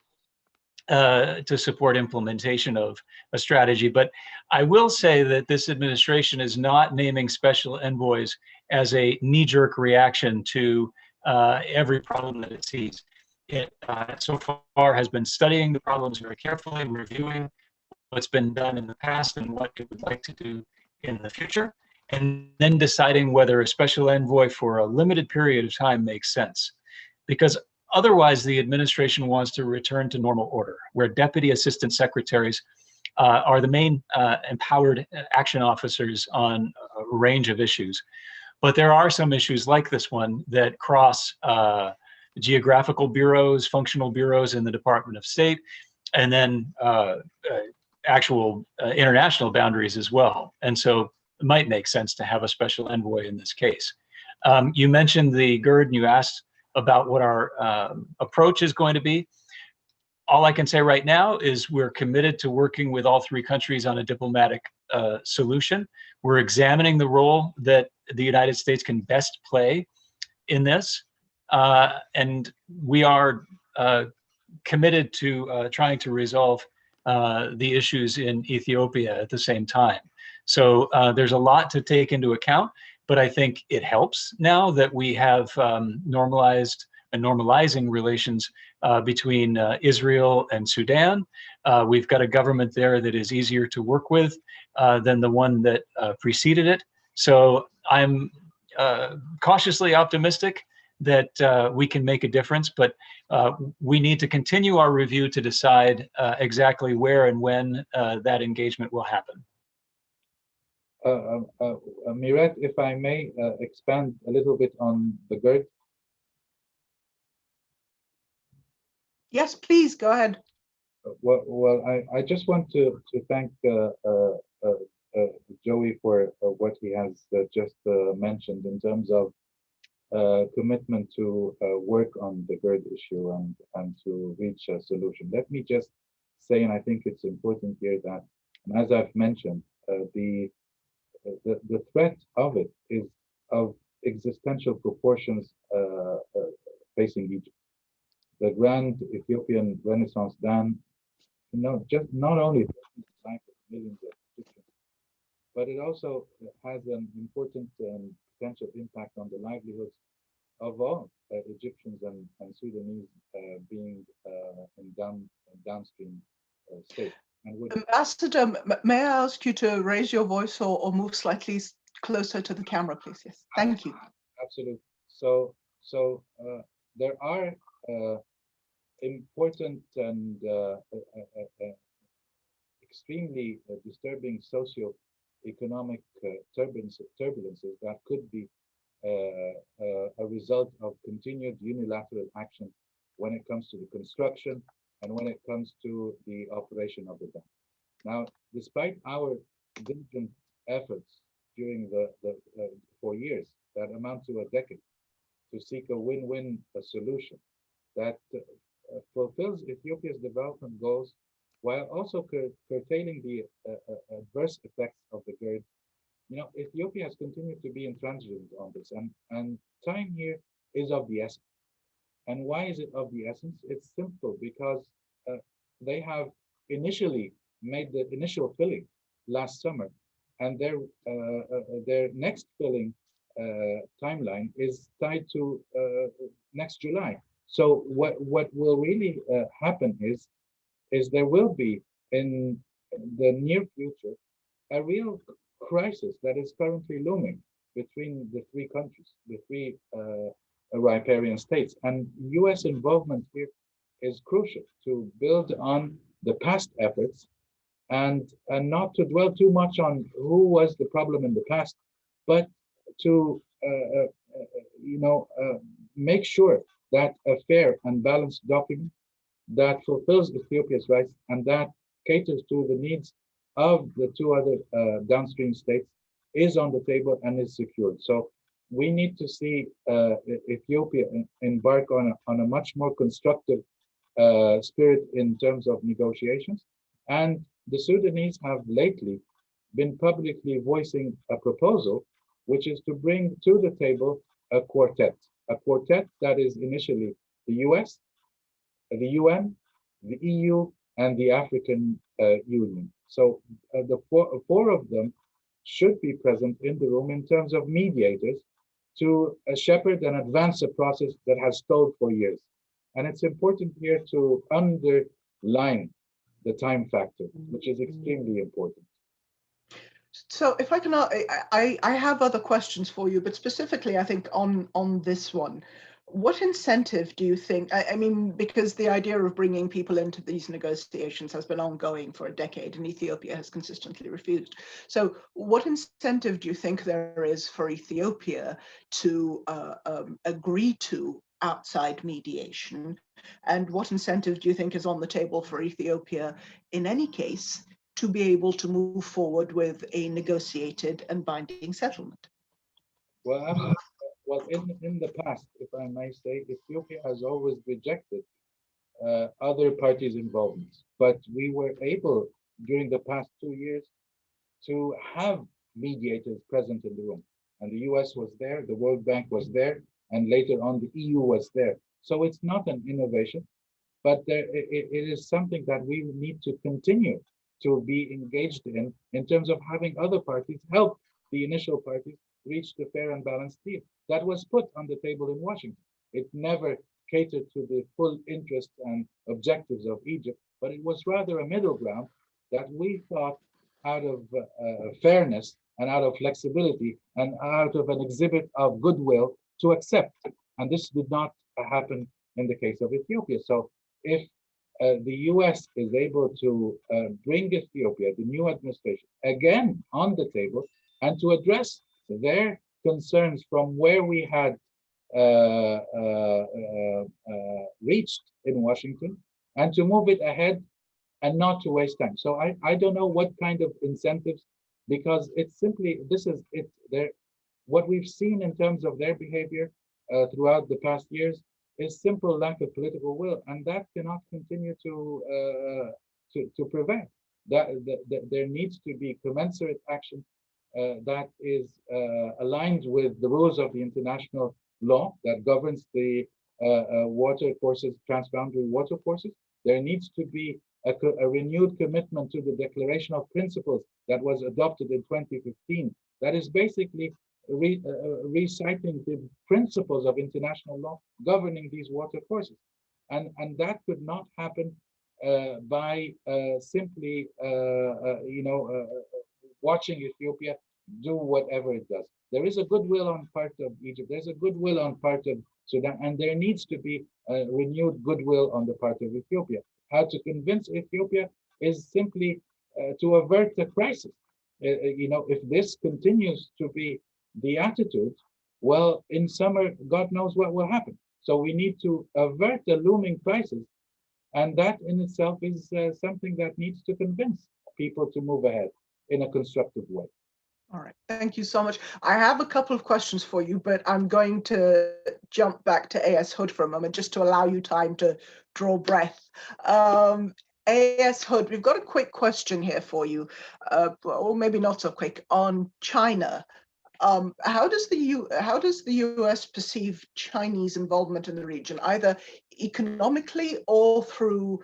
to support implementation of a strategy. But I will say that this administration is not naming special envoys as a knee-jerk reaction to every problem that it sees. It so far has been studying the problems very carefully, reviewing what's been done in the past and what it would like to do in the future, and then deciding whether a special envoy for a limited period of time makes sense. Because otherwise, the administration wants to return to normal order, where deputy assistant secretaries are the main empowered action officers on a range of issues. But there are some issues like this one that cross geographical bureaus, functional bureaus in the Department of State, and then actual international boundaries as well. And so it might make sense to have a special envoy in this case. You mentioned the GERD and you asked about what our approach is going to be. All I can say right now is we're committed to working with all three countries on a diplomatic solution. We're examining the role that the United States can best play in this. And we are committed to trying to resolve the issues in Ethiopia at the same time. So there's a lot to take into account, but I think it helps now that we have normalized and normalizing relations between Israel and Sudan. We've got a government there that is easier to work with than the one that preceded it. So I'm cautiously optimistic that we can make a difference, but we need to continue our review to decide exactly where and when that engagement will happen. Miret, if I may expand a little bit on the GERD. Yes, please, go ahead. Well, I just want to thank Joey for what he has just mentioned in terms of commitment to work on the GERD issue and to reach a solution. Let me just say, and I think it's important here that, and as I've mentioned, the threat of it is of existential proportions facing Egypt. The Grand Ethiopian Renaissance Dam, just not only threatens the life of millions of Egyptians, but it also has an important potential impact on the livelihoods of all Egyptians and Sudanese being in downstream states. Ambassador, may I ask you to raise your voice or move slightly closer to the camera, please? Yes, thank you. Absolutely. So there are important and extremely disturbing socio-economic turbulences that could be a result of continued unilateral action when it comes to the construction and when it comes to the operation of the dam. Now, despite our diligent efforts during the 4 years that amount to a decade to seek a win-win solution that fulfills Ethiopia's development goals while also curtailing the adverse effects of the GERD, Ethiopia has continued to be intransigent on this, and time here is of the essence. And why is it of the essence? It's simple because they have initially made the initial filling last summer, and their next filling timeline is tied to next July. So what will really happen is there will be in the near future a real crisis that is currently looming between the three countries, the three riparian states. And US involvement here is crucial to build on the past efforts and not to dwell too much on who was the problem in the past, but to make sure that a fair and balanced document that fulfills Ethiopia's rights and that caters to the needs of the two other downstream states is on the table and is secured. So we need to see Ethiopia embark on a much more constructive spirit in terms of negotiations. And the Sudanese have lately been publicly voicing a proposal, which is to bring to the table a quartet that is initially the US, the UN, the EU, and the African Union. So the four of them should be present in the room in terms of mediators to shepherd and advance a process that has stalled for years. And it's important here to underline the time factor, which is extremely important. So if I can, I have other questions for you, but specifically, I think on this one, what incentive do you think, I mean, because the idea of bringing people into these negotiations has been ongoing for a decade and Ethiopia has consistently refused. So what incentive do you think there is for Ethiopia to agree to outside mediation? And what incentive do you think is on the table for Ethiopia in any case to be able to move forward with a negotiated and binding settlement? Well, in the past, if I may say, Ethiopia has always rejected other parties' involvement, but we were able during the past 2 years to have mediators present in the room, and the US was there, the World Bank was there, and later on the EU was there. So it's not an innovation, but it is something that we need to continue to be engaged in terms of having other parties help the initial parties reach the fair and balanced deal that was put on the table in Washington. It never catered to the full interests and objectives of Egypt, but it was rather a middle ground that we thought out of fairness and out of flexibility and out of an exhibit of goodwill to accept. And this did not happen in the case of Ethiopia. So if the US is able to bring Ethiopia, the new administration, again on the table and to address their concerns from where we had reached in Washington and to move it ahead and not to waste time. So I don't know what kind of incentives, because it's simply, this is it. What we've seen in terms of their behavior throughout the past years is simple lack of political will, and that cannot continue to prevail. There needs to be commensurate action that is aligned with the rules of the international law that governs the water courses, transboundary water courses. There needs to be a renewed commitment to the Declaration of Principles that was adopted in 2015. That is basically reciting the principles of international law governing these water courses. And that could not happen by simply, watching Ethiopia do whatever it does. There is a goodwill on part of Egypt. There's a goodwill on part of Sudan, and there needs to be a renewed goodwill on the part of Ethiopia. How to convince Ethiopia is simply to avert the crisis. If this continues to be the attitude, Well, in summer, God knows what will happen. So we need to avert the looming crisis. And that in itself is something that needs to convince people to move ahead in a constructive way. All right, thank you so much. I have a couple of questions for you, but I'm going to jump back to A.S. Hood for a moment just to allow you time to draw breath. A.S. Hood, we've got a quick question here for you, or maybe not so quick, on China. How does the US perceive Chinese involvement in the region, either economically or through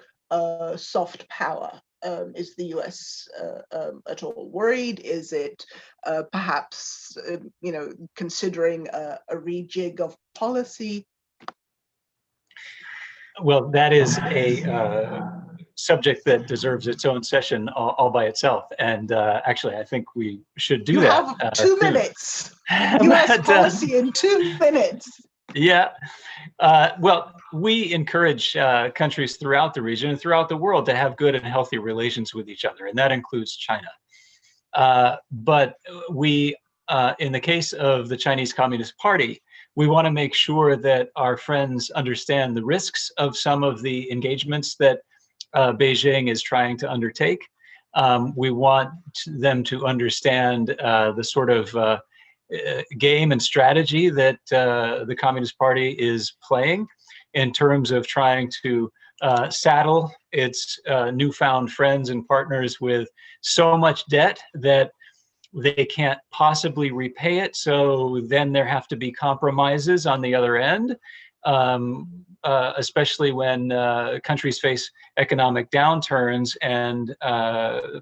soft power? Is the US at all worried? Is it perhaps considering a rejig of policy? Well, that is a subject that deserves its own session all by itself. And actually, I think we should do you that. You have 2 minutes. US policy in 2 minutes. Yeah. Well, we encourage countries throughout the region and throughout the world to have good and healthy relations with each other, and that includes China. But we, in the case of the Chinese Communist Party, we want to make sure that our friends understand the risks of some of the engagements that Beijing is trying to undertake. We want them to understand the sort of game and strategy that the Communist Party is playing in terms of trying to saddle its newfound friends and partners with so much debt that they can't possibly repay it. So then there have to be compromises on the other end, especially when countries face economic downturns and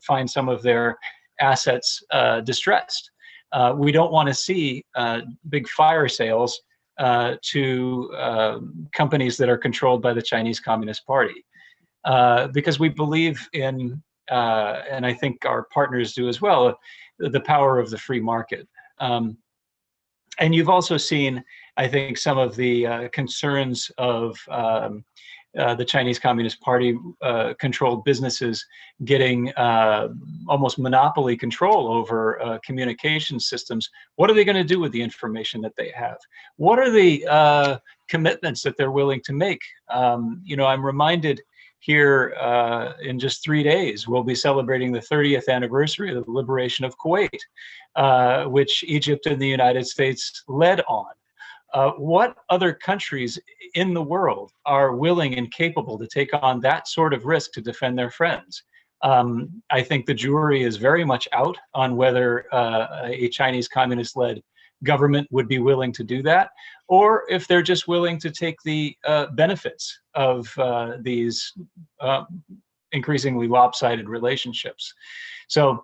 find some of their assets distressed. We don't want to see big fire sales to companies that are controlled by the Chinese Communist Party, because we believe in, and I think our partners do as well, the power of the free market. And you've also seen, I think, some of the concerns of the Chinese Communist Party controlled businesses getting almost monopoly control over communication systems. What are they going to do with the information that they have? What are the commitments that they're willing to make? I'm reminded here in just 3 days, we'll be celebrating the 30th anniversary of the liberation of Kuwait, which Egypt and the United States led on. What other countries in the world are willing and capable to take on that sort of risk to defend their friends? I think the jury is very much out on whether a Chinese communist-led government would be willing to do that, or if they're just willing to take the benefits of these increasingly lopsided relationships. So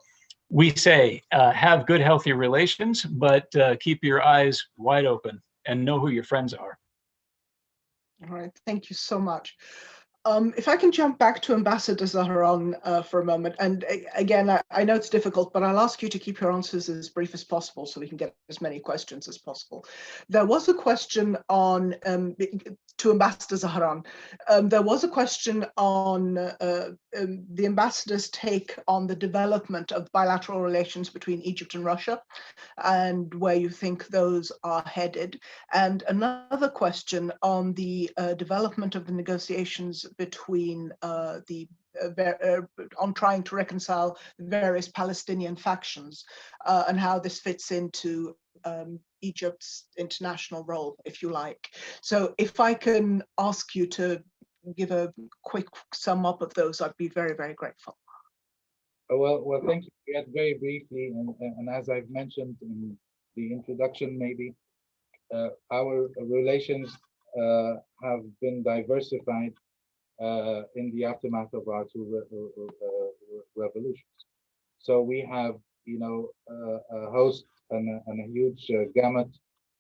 we say, have good, healthy relations, but keep your eyes wide open and know who your friends are. All right, thank you so much. If I can jump back to Ambassador Zahran for a moment, and again, I know it's difficult, but I'll ask you to keep your answers as brief as possible so we can get as many questions as possible. There was a question on, to Ambassador Zahran, there was a question on the ambassador's take on the development of bilateral relations between Egypt and Russia, and where you think those are headed. And another question on the development of the negotiations between on trying to reconcile various Palestinian factions, and how this fits into Egypt's international role, if you like. So if I can ask you to give a quick sum up of those, I'd be very, very grateful. Well, thank you. Yet very briefly, and as I've mentioned in the introduction, maybe our relations have been diversified in the aftermath of our two revolutions. So we have, a host and a huge gamut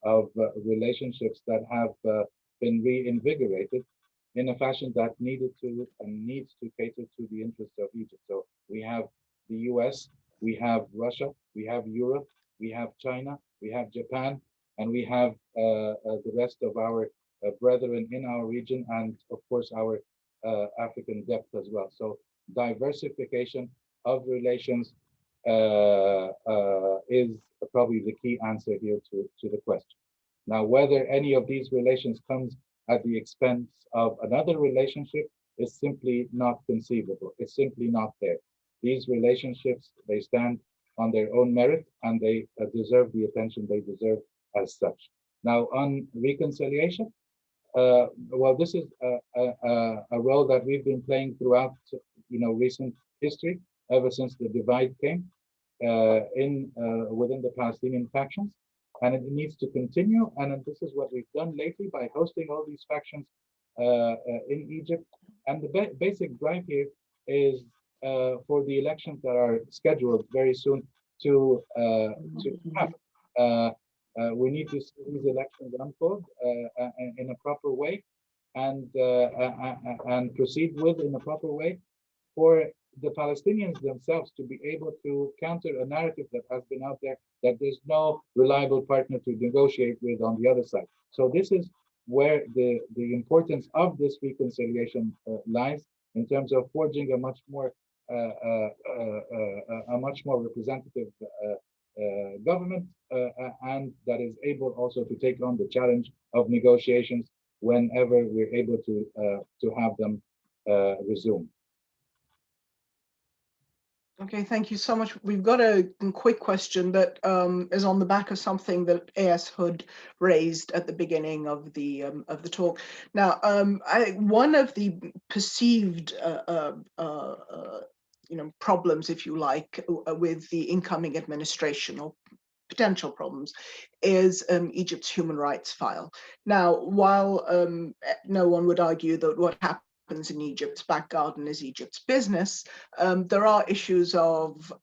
of relationships that have been reinvigorated in a fashion that needed to and needs to cater to the interests of Egypt. So we have the US, we have Russia, we have Europe, we have China, we have Japan, and we have the rest of our brethren in our region, and of course our African depth as well. So diversification of relations is probably the key answer here to the question. Now, whether any of these relations comes at the expense of another relationship is simply not conceivable. It's simply not there. These relationships, they stand on their own merit, and they deserve the attention they deserve as such. Now, on reconciliation, well, this is a role that we've been playing throughout, recent history, ever since the divide came within the Palestinian factions, and it needs to continue. And this is what we've done lately by hosting all these factions in Egypt. And the basic drive here is for the elections that are scheduled very soon to happen. We need to see these elections unfold in a proper way, and proceed with in a proper way for the Palestinians themselves to be able to counter a narrative that has been out there that there's no reliable partner to negotiate with on the other side. So this is where the importance of this reconciliation lies, in terms of forging a much more representative government, and that is able also to take on the challenge of negotiations whenever we're able to have them resume. Okay, thank you so much. We've got a quick question that is on the back of something that A.S. Hood raised at the beginning of the talk. Now, one of the perceived problems, if you like, with the incoming administration, or potential problems, is Egypt's human rights file. Now, while no one would argue that what happens in Egypt's back garden is Egypt's business, there are issues of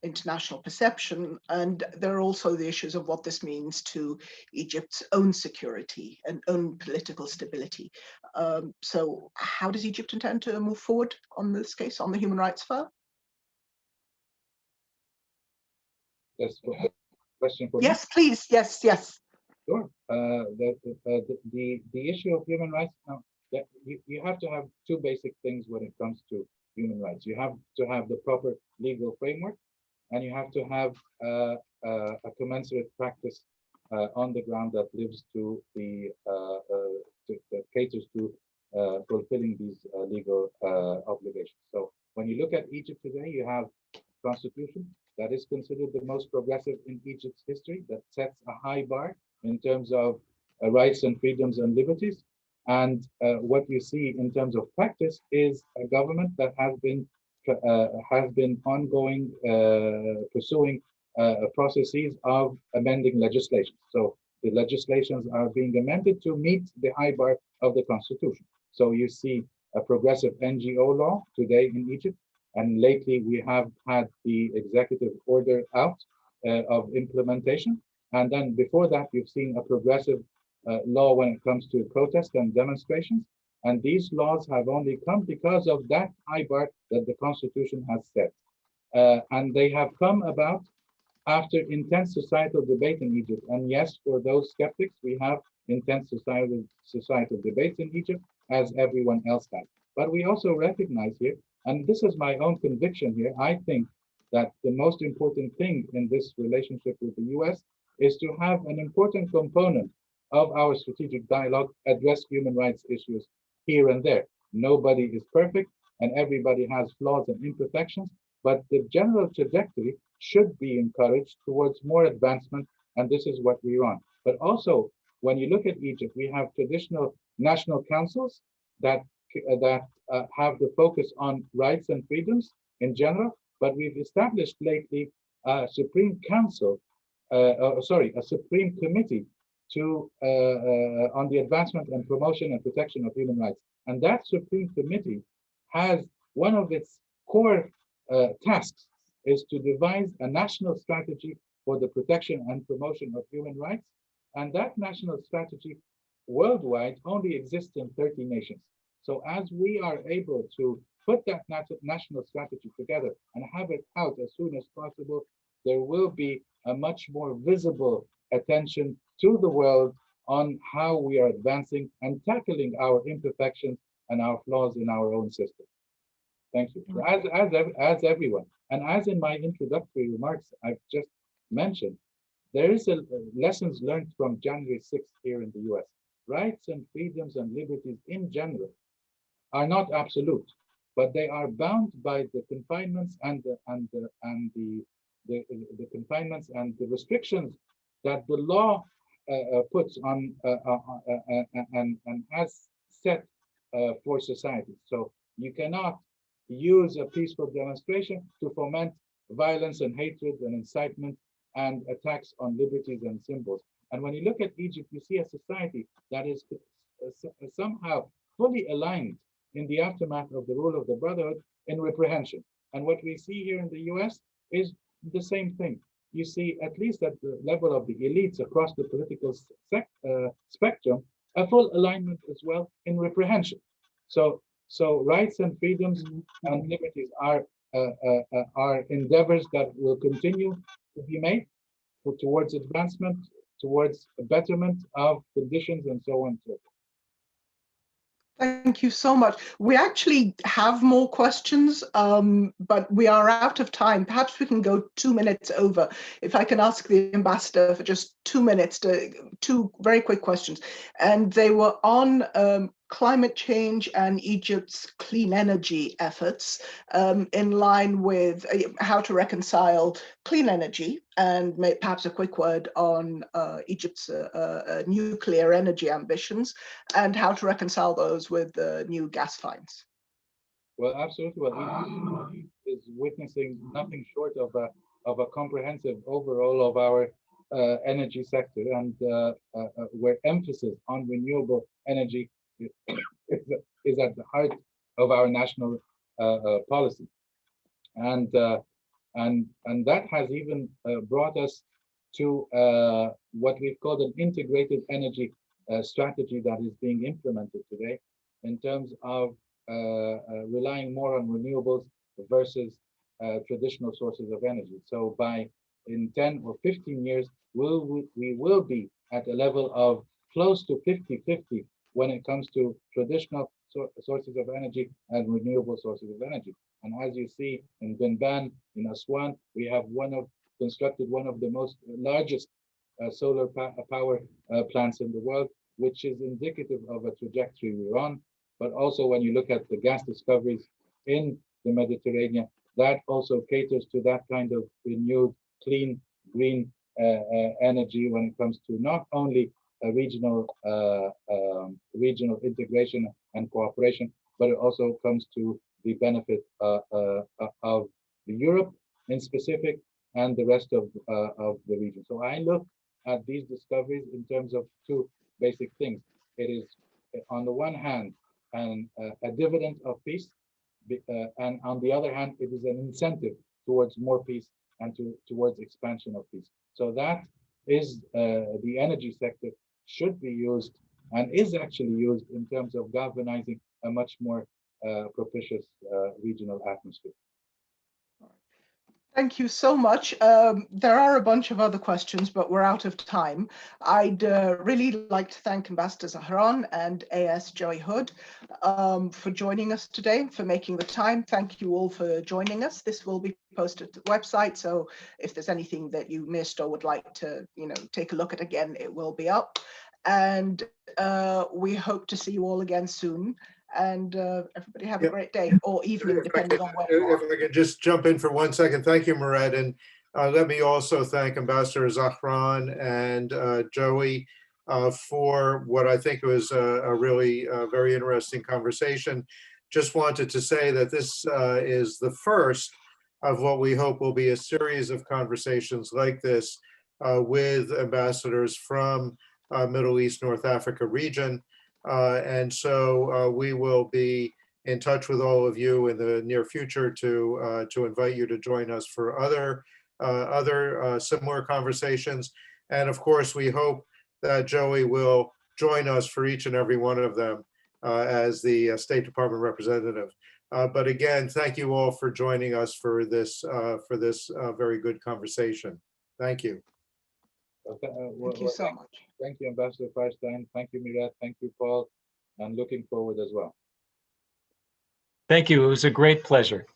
international perception, and there are also the issues of what this means to Egypt's own security and own political stability. So how does Egypt intend to move forward on this case, on the human rights file? That's a question for me? Yes, please. Yes. Sure. The issue of human rights now, that you have to have two basic things when it comes to human rights. You have to have the proper legal framework, and you have to have a commensurate practice on the ground that lives to that caters to fulfilling these legal obligations. So when you look at Egypt today, you have a constitution that is considered the most progressive in Egypt's history, that sets a high bar in terms of rights and freedoms and liberties. And what you see in terms of practice is a government that has been ongoing pursuing processes of amending legislation. So the legislations are being amended to meet the high bar of the constitution. So you see a progressive NGO law today in Egypt, and lately we have had the executive order out of implementation. And then before that, you've seen a progressive law when it comes to protest and demonstrations. And these laws have only come because of that high bar that the Constitution has set. And they have come about after intense societal debate in Egypt. And yes, for those skeptics, we have intense societal debates in Egypt, as everyone else has. But we also recognize here, and this is my own conviction here, I think that the most important thing in this relationship with the US is to have an important component of our strategic dialogue address human rights issues here and there. Nobody is perfect, and everybody has flaws and imperfections, but the general trajectory should be encouraged towards more advancement, and this is what we're on. But also, when you look at Egypt, we have traditional national councils that have the focus on rights and freedoms in general, but we've established lately a Supreme Council, a Supreme Committee on the advancement and promotion and protection of human rights. And that Supreme Committee has one of its core tasks is to devise a national strategy for the protection and promotion of human rights. And that national strategy worldwide only exists in 30 nations. So as we are able to put that national strategy together and have it out as soon as possible, there will be a much more visible attention to the world on how we are advancing and tackling our imperfections and our flaws in our own system. Thank you. As everyone, and as in my introductory remarks I've just mentioned, there is a lessons learned from January 6th here in the US. Rights and freedoms and liberties in general are not absolute, but they are bound by the confinements and the confinements and the restrictions that the law puts on and has set for society. So you cannot use a peaceful demonstration to foment violence and hatred and incitement and attacks on liberties and symbols. And when you look at Egypt, you see a society that is somehow fully aligned in the aftermath of the rule of the Brotherhood in reprehension. And what we see here in the US is the same thing. You see, at least at the level of the elites across the political spectrum, a full alignment as well in reprehension. So rights and freedoms and liberties are endeavors that will continue to be made towards advancement, towards a betterment of conditions, and so on and so forth. Thank you so much. We actually have more questions, but we are out of time. Perhaps we can go 2 minutes over. If I can ask the ambassador for just 2 minutes to two very quick questions. And they were on climate change and Egypt's clean energy efforts, in line with how to reconcile clean energy, and perhaps a quick word on Egypt's nuclear energy ambitions and how to reconcile those with the new gas finds. Well, absolutely. Well, Egypt is witnessing nothing short of a comprehensive overhaul of our energy sector, and where emphasis on renewable energy is at the heart of our national policy, and that has even brought us to what we've called an integrated energy strategy that is being implemented today, in terms of relying more on renewables versus traditional sources of energy. So in 10 or 15 years, we will be at a level of close to 50-50 when it comes to traditional sources of energy and renewable sources of energy. And as you see in Binban, in Aswan, we have constructed one of the most largest solar power plants in the world, which is indicative of a trajectory we're on. But also when you look at the gas discoveries in the Mediterranean, that also caters to that kind of renewed, clean, green energy when it comes to not only regional integration and cooperation, but it also comes to the benefit of Europe in specific and the rest of the region. So I look at these discoveries in terms of two basic things. It is, on the one hand, a dividend of peace, and on the other hand, it is an incentive towards more peace and towards expansion of peace. So that is the energy sector should be used and is actually used in terms of galvanizing a much more propitious regional atmosphere. Thank you so much. There are a bunch of other questions, but we're out of time. I'd really like to thank Ambassador Zahran and AS Joey Hood for joining us today, for making the time. Thank you all for joining us. This will be posted to the website, so if there's anything that you missed or would like to, take a look at again, it will be up. And we hope to see you all again soon. And everybody have a great day or evening, depending on where you are. If I could just jump in for 1 second. Thank you, Martez. And let me also thank Ambassador Zahran and Joey for what I think was a really very interesting conversation. Just wanted to say that this is the first of what we hope will be a series of conversations like this with ambassadors from Middle East, North Africa region. And so we will be in touch with all of you in the near future to invite you to join us for other similar conversations. And of course, we hope that Joey will join us for each and every one of them as the State Department representative. But again, thank you all for joining us for this very good conversation. Thank you. Thank you so much. Thank you, Ambassador Feinstein. Thank you, Mirat. Thank you, Paul. I'm looking forward as well. Thank you. It was a great pleasure.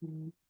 Mm.